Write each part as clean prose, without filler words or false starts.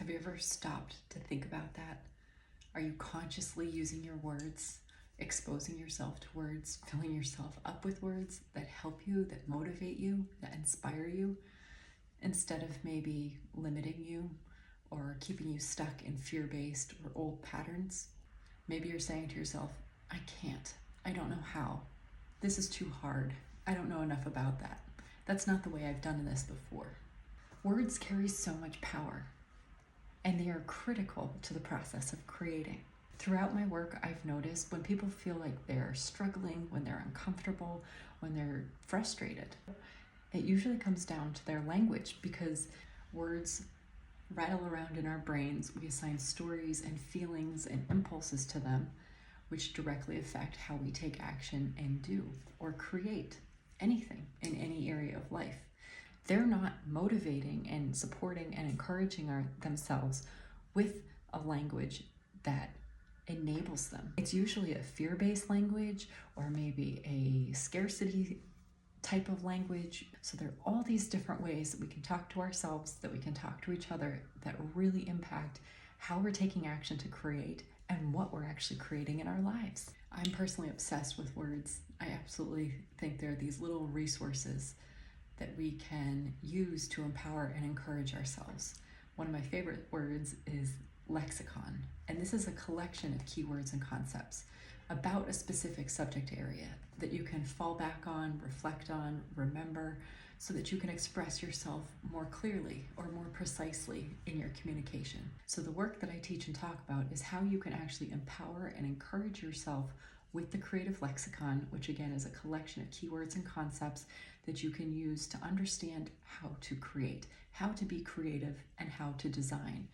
Have you ever stopped to think about that? Are you consciously using your words, exposing yourself to words, filling yourself up with words that help you, that motivate you, that inspire you, instead of maybe limiting you or keeping you stuck in fear-based or old patterns? Maybe you're saying to yourself, I can't, I don't know how, this is too hard, I don't know enough about that. That's not the way I've done this before. Words carry so much power, and they are critical to the process of creating. Throughout my work, I've noticed when people feel like they're struggling, when they're uncomfortable, when they're frustrated, it usually comes down to their language, because words rattle around in our brains. We assign stories and feelings and impulses to them, which directly affect how we take action and do or create anything in any area of life. They're not motivating and supporting and encouraging themselves with a language that enables them. It's usually a fear-based language or maybe a scarcity type of language. So there are all these different ways that we can talk to ourselves, that we can talk to each other, that really impact how we're taking action to create and what we're actually creating in our lives. I'm personally obsessed with words. I absolutely think they're these little resources that we can use to empower and encourage ourselves. One of my favorite words is lexicon, and this is a collection of keywords and concepts about a specific subject area that you can fall back on, reflect on, remember, so that you can express yourself more clearly or more precisely in your communication. So the work that I teach and talk about is how you can actually empower and encourage yourself with the creative lexicon, which again is a collection of keywords and concepts that you can use to understand how to create, how to be creative, and how to design.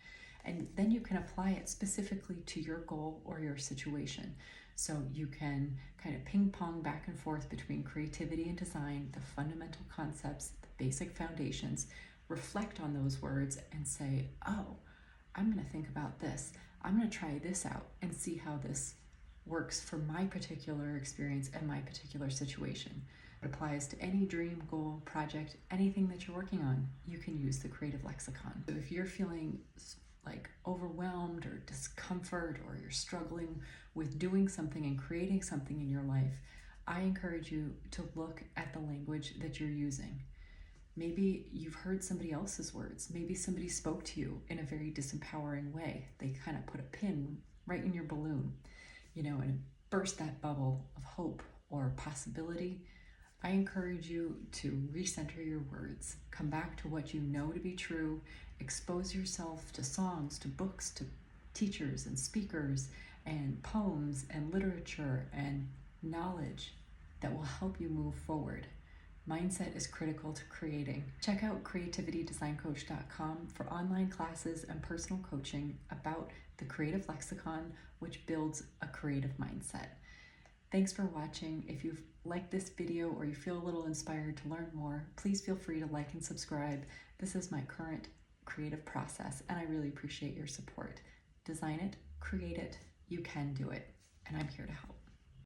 And then you can apply it specifically to your goal or your situation. So you can kind of ping pong back and forth between creativity and design, the fundamental concepts, the basic foundations, reflect on those words and say, oh, I'm going to think about this. I'm going to try this out and see how this works for my particular experience and my particular situation. It applies to any dream, goal, project, anything that you're working on. You can use the creative lexicon. So if you're feeling like overwhelmed or discomfort, or you're struggling with doing something and creating something in your life, I encourage you to look at the language that you're using. Maybe you've heard somebody else's words. Maybe somebody spoke to you in a very disempowering way. They kind of put a pin right in your balloon, and burst that bubble of hope or possibility. I encourage you to recenter your words, come back to what you know to be true, expose yourself to songs, to books, to teachers and speakers and poems and literature and knowledge that will help you move forward. Mindset is critical to creating. Check out creativitydesigncoach.com for online classes and personal coaching about the creative lexicon, which builds a creative mindset. Thanks for watching. If you've liked this video or you feel a little inspired to learn more, please feel free to like and subscribe. This is my current creative process, and I really appreciate your support. Design it, create it, you can do it, and I'm here to help.